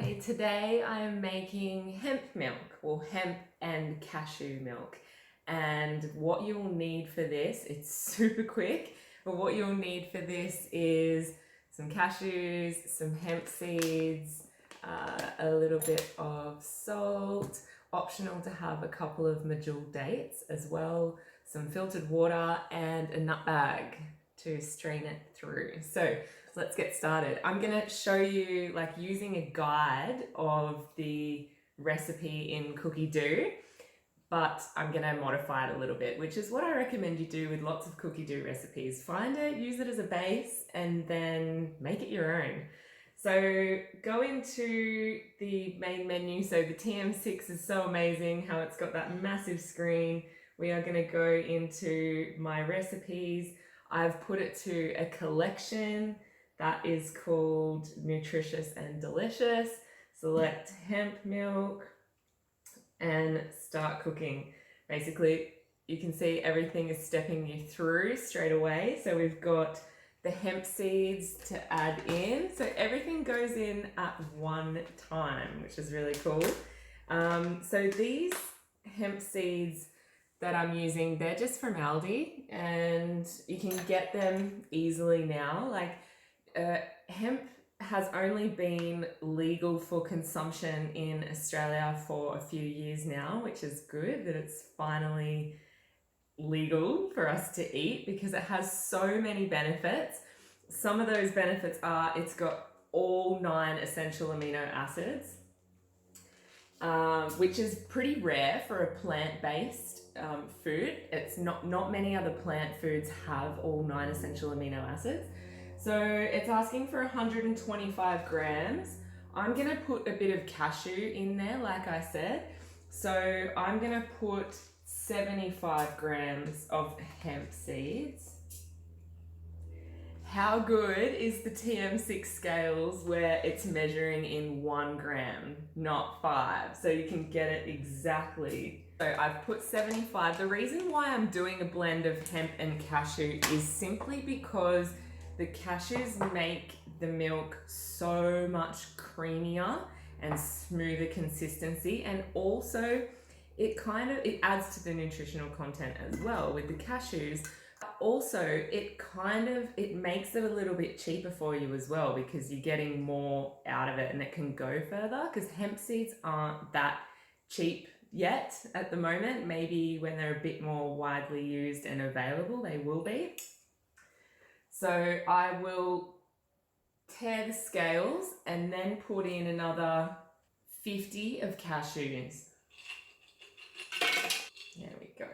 Okay, today I am making hemp milk, or hemp and cashew milk. And what you'll need for this, it's super quick, but what you'll need for this is some cashews, some hemp seeds, a little bit of salt, optional to have a couple of medjool dates as well, some filtered water and a nut bag to strain it through. So let's get started. I'm gonna show you using a guide of the recipe in Cookidoo, but I'm gonna modify it a little bit, which is what I recommend you do with lots of Cookidoo recipes. Find it, use it as a base, and then make it your own. So go into the main menu. So the TM6 is so amazing how it's got that massive screen. We are gonna go into my recipes. I've put it to a collection that is called Nutritious and Delicious. Select hemp milk and start cooking. Basically, you can see everything is stepping you through straight away. So we've got the hemp seeds to add in. So everything goes in at one time, which is really cool. So these hemp seeds that I'm using, they're just from Aldi, and you can get them easily now. Hemp has only been legal for consumption in Australia for a few years now, which is good that it's finally legal for us to eat because it has so many benefits. Some of those benefits are it's got all 9 essential amino acids, which is pretty rare for a plant-based food. It's not many other plant foods have all 9 essential amino acids. So it's asking for 125 grams. I'm gonna put a bit of cashew in there, like I said. So I'm gonna put 75 grams of hemp seeds. How good is the TM6 scales where it's measuring in 1 gram, not 5, so you can get it exactly. So I've put 75. The reason why I'm doing a blend of hemp and cashew is simply because the cashews make the milk so much creamier and smoother consistency, and also it adds to the nutritional content as well with the cashews. Also, it makes it a little bit cheaper for you as well because you're getting more out of it and it can go further, because hemp seeds aren't that cheap yet at the moment. Maybe when they're a bit more widely used and available, they will be. So I will tear the scales and then put in another 50 of cashews. There we go.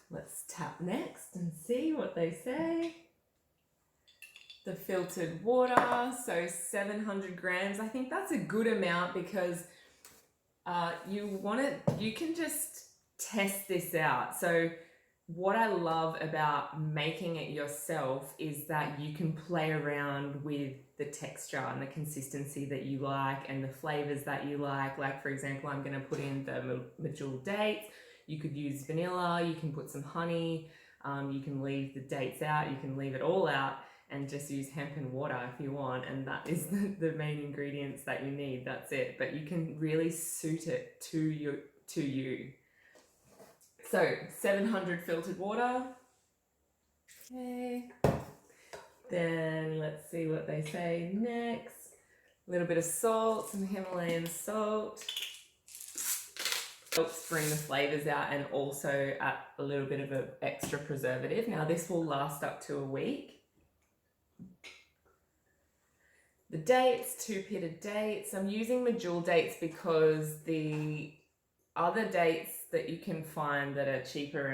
Let's tap next and see what they say. The filtered water, so 700 grams. I think that's a good amount because you can just test this out. So what I love about making it yourself is that you can play around with the texture and the consistency that you like and the flavors that you like. Like, for example, I'm going to put in the medjool dates. You could use vanilla, you can put some honey, you can leave the dates out, you can leave it all out and just use hemp and water if you want, and that is the main ingredients that you need. That's it. But you can really suit it to you. So 700 filtered water. Okay. Then let's see what they say next. A little bit of salt, some Himalayan salt. Helps bring the flavors out and also add a little bit of an extra preservative. Now this will last up to a week. The dates, 2 pitted dates. I'm using medjool dates because the other dates that you can find that are cheaper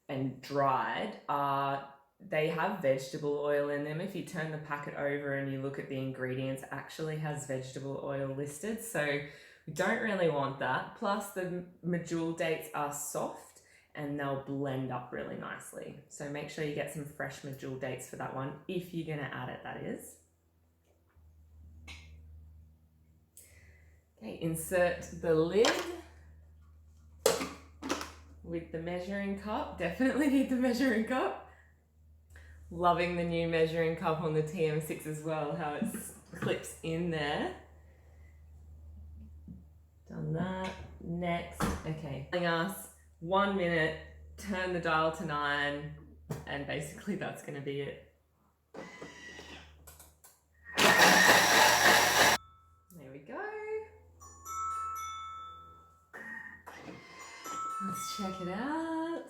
and dried they have vegetable oil in them. If you turn the packet over and you look at the ingredients, it actually has vegetable oil listed, so we don't really want that. Plus the medjool dates are soft and they'll blend up really nicely, so make sure you get some fresh medjool dates for that one, if you're going to add it, that is. Okay, insert the lid with the measuring cup. Definitely need the measuring cup. Loving the new measuring cup on the TM6 as well, how it clips in there. Done that. Next, okay. Telling us 1 minute, turn the dial to 9, and basically that's going to be it. There we go. Let's check it out.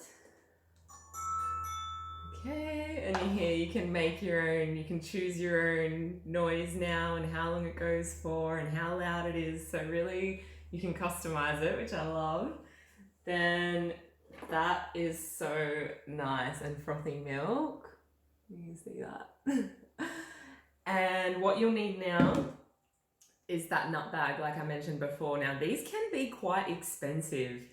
Okay, and here you can make your own, you can choose your own noise now and how long it goes for and how loud it is. So really you can customize it, which I love. Then that is so nice, and frothy milk. You can see that. And what you'll need now is that nut bag, like I mentioned before. Now these can be quite expensive,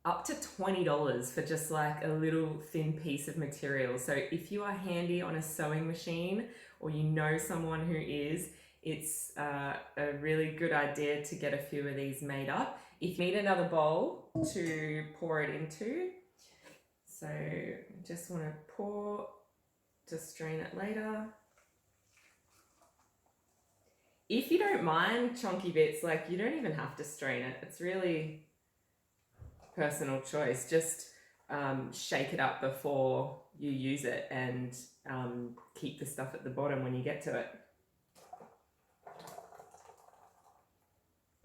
up to $20 for just like a little thin piece of material. So if you are handy on a sewing machine or you know someone who is, it's a really good idea to get a few of these made up. If you need another bowl to pour it into, so just want to pour to strain it later. If you don't mind chunky bits, like you don't even have to strain it. It's really personal choice. Just shake it up before you use it and keep the stuff at the bottom when you get to it.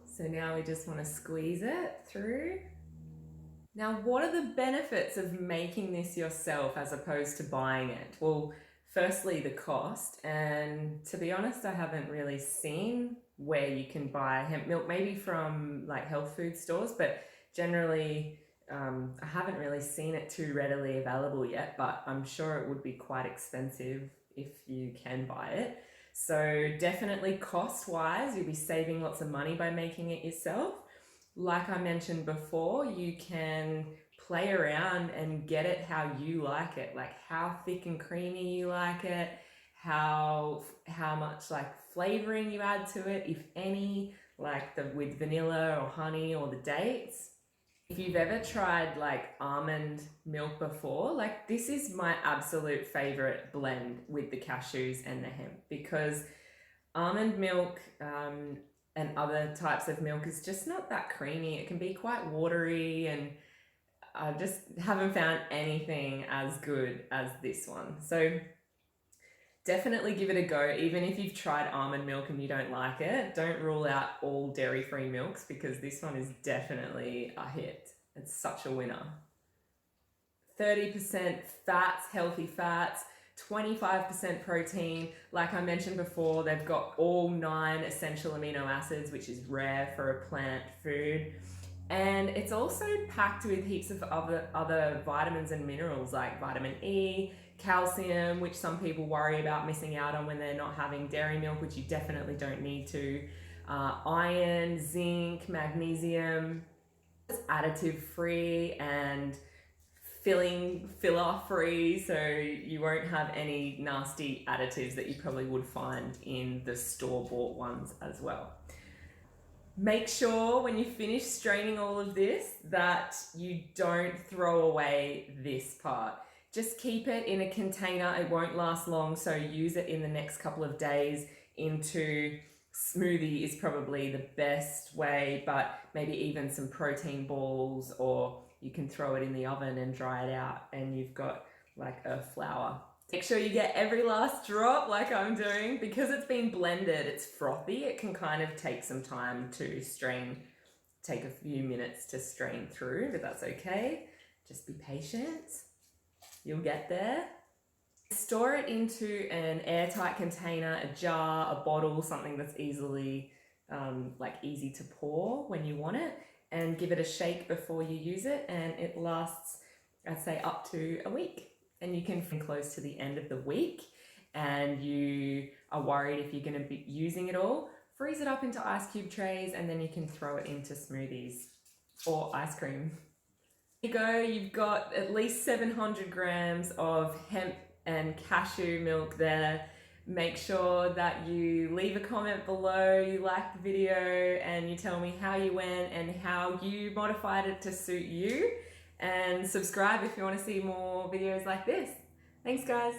So now we just want to squeeze it through. Now, what are the benefits of making this yourself as opposed to buying it? Well, firstly, the cost. And to be honest, I haven't really seen where you can buy hemp milk, maybe from like health food stores, but generally, I haven't really seen it too readily available yet, but I'm sure it would be quite expensive if you can buy it. So definitely cost-wise, you'll be saving lots of money by making it yourself. Like I mentioned before, you can play around and get it how you like it, like how thick and creamy you like it, how much like flavoring you add to it, if any, like with vanilla or honey or the dates. If you've ever tried like almond milk before, like this is my absolute favorite blend with the cashews and the hemp, because almond milk and other types of milk is just not that creamy. It can be quite watery, and I just haven't found anything as good as this one. So definitely give it a go. Even if you've tried almond milk and you don't like it, don't rule out all dairy-free milks, because this one is definitely a hit. It's such a winner. 30% fats, healthy fats, 25% protein. Like I mentioned before, they've got all 9 essential amino acids, which is rare for a plant food. And it's also packed with heaps of other vitamins and minerals like vitamin E, calcium, which some people worry about missing out on when they're not having dairy milk, which you definitely don't need to. Iron, zinc, magnesium. It's additive free and filler free, so you won't have any nasty additives that you probably would find in the store-bought ones as well. Make sure when you finish straining all of this that you don't throw away this part. Just keep it in a container. It won't last long, so use it in the next couple of days into smoothie is probably the best way, but maybe even some protein balls, or you can throw it in the oven and dry it out and you've got like a flour. Make sure you get every last drop like I'm doing. Because it's been blended, it's frothy, it can kind of take some time to strain, take a few minutes to strain through, but that's okay. Just be patient, you'll get there. Store it into an airtight container, a jar, a bottle, something that's easily, easy to pour when you want it, and give it a shake before you use it, and it lasts, I'd say, up to a week. And you can close to the end of the week and you are worried if you're going to be using it all, freeze it up into ice cube trays and then you can throw it into smoothies or ice cream. Here you go, you've got at least 700 grams of hemp and cashew milk there. Make sure that you leave a comment below, you like the video, and you tell me how you went and how you modified it to suit you. And subscribe if you want to see more videos like this. Thanks, guys.